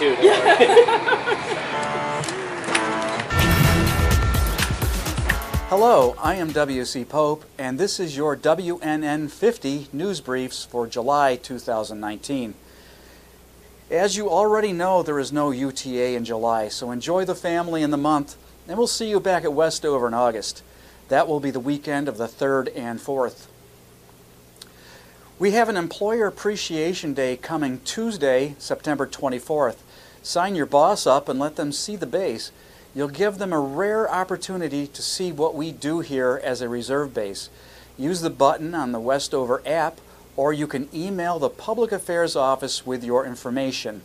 too. Don't worry. Hello, I am W.C.Pope, and this is your WNN50 news briefs for July 2019. As you already know, there is no UTA in July, so enjoy the family in the month, and we'll see you back at Westover in August. That will be the weekend of the 3rd and 4th. We have an Employer Appreciation Day coming Tuesday, September 24th. Sign your boss up and let them see the base. You'll give them a rare opportunity to see what we do here as a reserve base. Use the button on the Westover app, or you can email the Public Affairs Office with your information.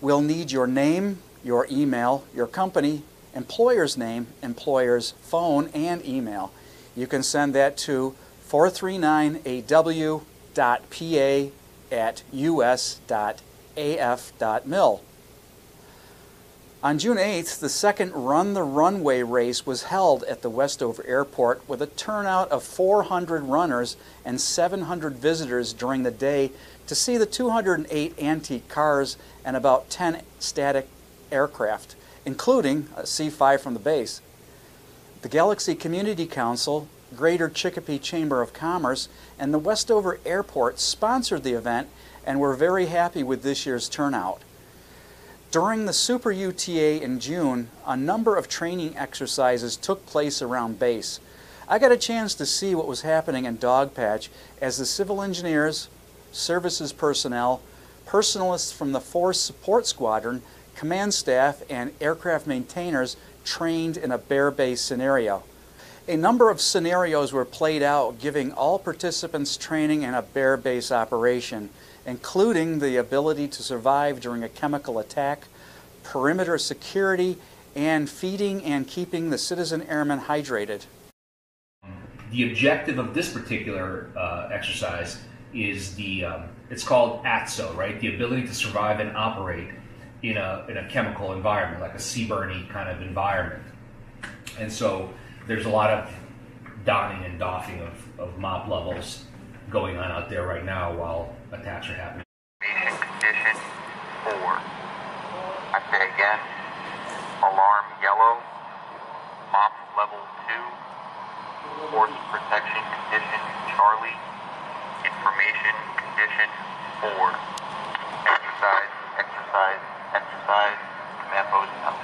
We'll need your name, your email, your company, employer's name, employer's phone, and email. You can send that to 439aw.pa@us.af.mil. On June 8th, the second Run the Runway race was held at the Westover Airport with a turnout of 400 runners and 700 visitors during the day to see the 208 antique cars and about 10 static aircraft, including a C-5 from the base. The Galaxy Community Council, Greater Chicopee Chamber of Commerce, and the Westover Airport sponsored the event, and we're very happy with this year's turnout. During the Super UTA in June, a number of training exercises took place around base. I got a chance to see what was happening in Dogpatch as the civil engineers, services personnel, personalists from the Force Support Squadron, command staff, and aircraft maintainers trained in a bare base scenario. A number of scenarios were played out, giving all participants training in a bare base operation, including the ability to survive during a chemical attack, perimeter security, and feeding and keeping the citizen airmen hydrated. The objective of this particular exercise is it's called ATSO, right? The ability to survive and operate in a chemical environment, like a CBRNE kind of environment. And so there's a lot of donning and doffing of mop levels going on out there right now while attacks are happening. Condition 4. I say again, alarm yellow, mop level 2, force protection condition Charlie, information condition 4. Exercise, exercise, exercise, command post out.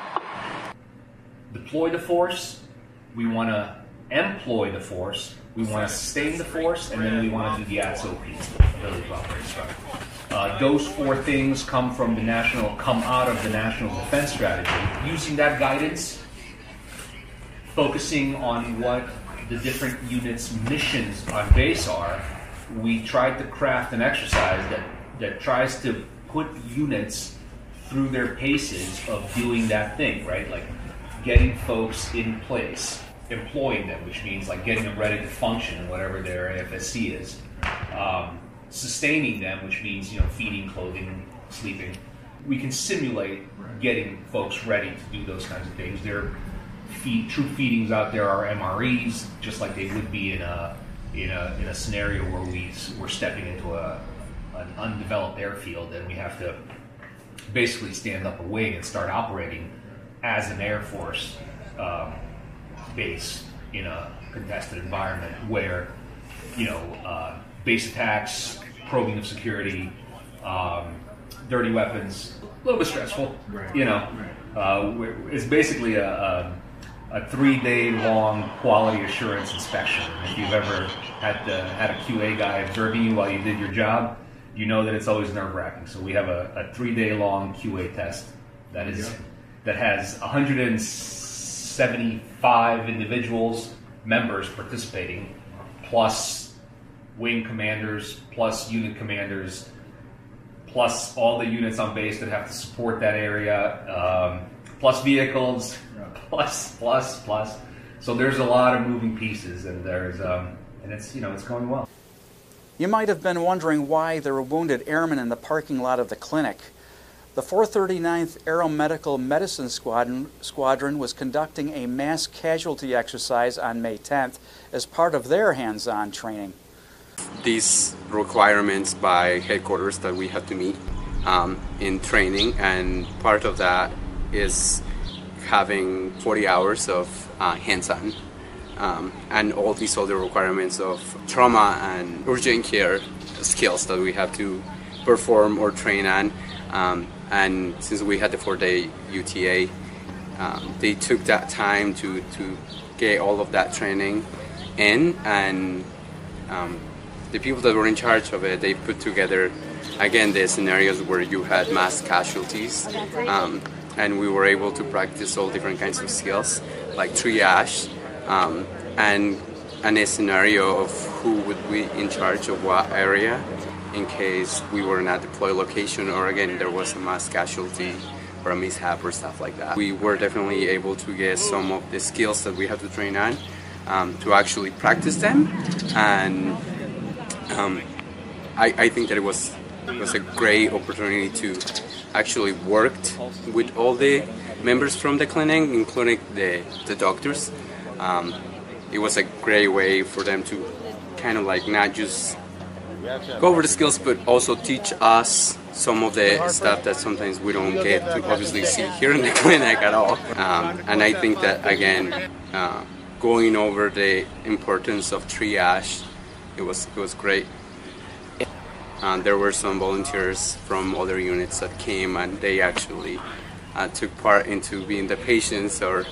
Deploy the force, we want to employ the force, we want to sustain the force, and then we want to do the ATSO piece, ability to operate. Those 4 things come out of the National Defense Strategy. Using that guidance, focusing on what the different units' missions on base are, we tried to craft an exercise that tries to put units through their paces of doing that thing, right? Like getting folks in place, employing them, which means like getting them ready to function in whatever their AFSC is. Sustaining them, which means feeding, clothing, sleeping. We can simulate getting folks ready to do those kinds of things. Their true feedings out there are MREs, just like they would be in a scenario where we're stepping into an undeveloped airfield and we have to basically stand up a wing and start operating as an Air Force base in a contested environment where base attacks, probing of security, dirty weapons, a little bit stressful. Right. It's basically a 3-day long quality assurance inspection. If you've ever had a QA guy observing you while you did your job, you know that it's always nerve-wracking. So we have a 3-day long QA test that has 175 members participating, plus wing commanders, plus unit commanders, plus all the units on base that have to support that area, plus vehicles, plus. So there's a lot of moving pieces, and it's going well. You might have been wondering why there were wounded airmen in the parking lot of the clinic. The 439th Aeromedical Medicine Squadron was conducting a mass casualty exercise on May 10th as part of their hands-on training. These requirements by headquarters that we had to meet, in training, and part of that is having 40 hours of hands-on and all these other requirements of trauma and urgent care skills that we have to perform or train on. And since we had the 4-day UTA, they took that time to get all of that training in, and the people that were in charge of it, they put together again the scenarios where you had mass casualties, and we were able to practice all different kinds of skills like triage, and a scenario of who would be in charge of what area in case we were in a deploy location, or again there was a mass casualty or a mishap or stuff like that. We were definitely able to get some of the skills that we had to train on to actually practice them, and I think that it was a great opportunity to actually work with all the members from the clinic, including the doctors. It was a great way for them to kind of like not just go over the skills, but also teach us some of the stuff that sometimes we don't get to obviously see here in the clinic at all. And I think that again, going over the importance of triage, it was great. There were some volunteers from other units that came, and they actually took part into being the patients or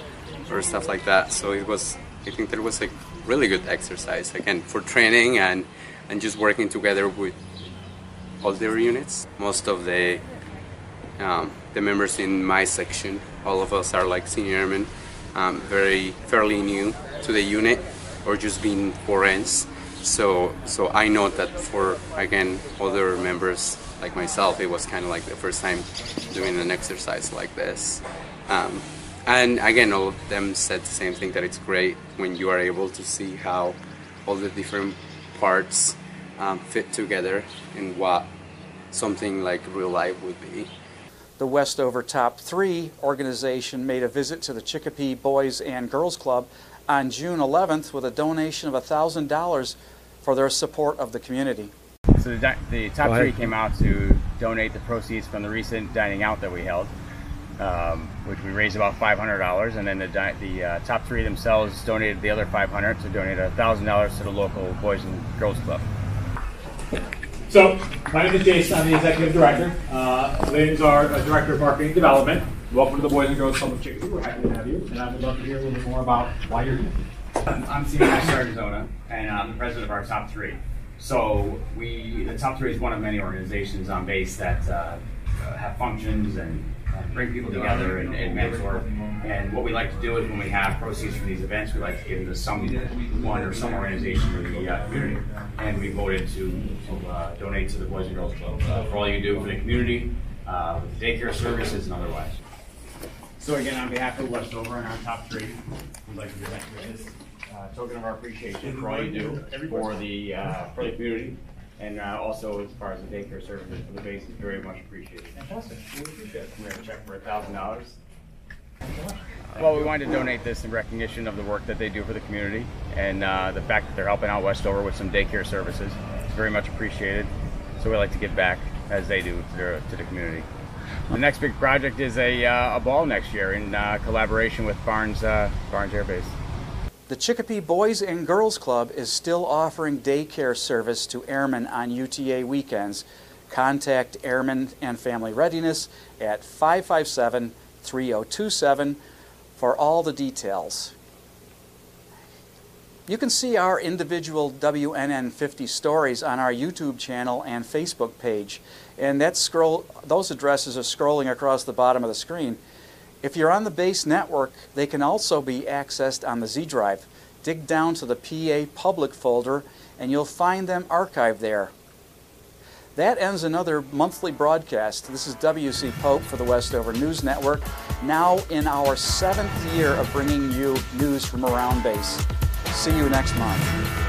stuff like that. So I think that was a really good exercise again for training and just working together with other units. Most of the members in my section, all of us are like senior airmen, fairly new to the unit or just being foreigners. So I know that for again other members like myself, it was kind of like the first time doing an exercise like this. And again, all of them said the same thing, that it's great when you are able to see how all the different parts fit together in what something like real life would be. The Westover Top 3 organization made a visit to the Chicopee Boys and Girls Club on June 11th with a donation of $1,000 for their support of the community. So the Top 3 came out to donate the proceeds from the recent dining out that we held, which we raised about $500, and then the Top 3 themselves donated the other $500 to donate $1,000 to the local Boys and Girls Club. So, my name is Jason. I'm the Executive Director. Lynn is our Director of Marketing Development. Welcome to the Boys and Girls Club of Chicopee. We're happy to have you, and I would love to hear a little bit more about why you're here. I'm Senior Master Arizona, and I'm the president of our Top 3. So the Top 3 is one of many organizations on base that have functions and bring people together and mentor. And what we like to do is when we have proceeds from these events, we like to give them to someone or some organization in the community. And we voted to donate to the Boys and Girls Club for all you do for the community, with the daycare services and otherwise. So again, on behalf of Westover and our Top 3, we'd like to present you this token of our appreciation for all you do for the community. And also, as far as the daycare services for the base, is very much appreciated. Fantastic. We appreciate it. We have a check for $1,000. Well, we wanted to donate this in recognition of the work that they do for the community, and the fact that they're helping out Westover with some daycare services. It's very much appreciated. So we like to give back as they do to the community. The next big project is a ball next year in collaboration with Barnes Air Base. The Chicopee Boys and Girls Club is still offering daycare service to airmen on UTA weekends. Contact Airmen and Family Readiness at 557-3027 for all the details. You can see our individual WNN50 stories on our YouTube channel and Facebook page, and those addresses are scrolling across the bottom of the screen. If you're on the base network, they can also be accessed on the Z drive. Dig down to the PA Public folder and you'll find them archived there. That ends another monthly broadcast. This is W.C.Pope for the Westover News Network, now in our 7th year of bringing you news from around base. See you next month.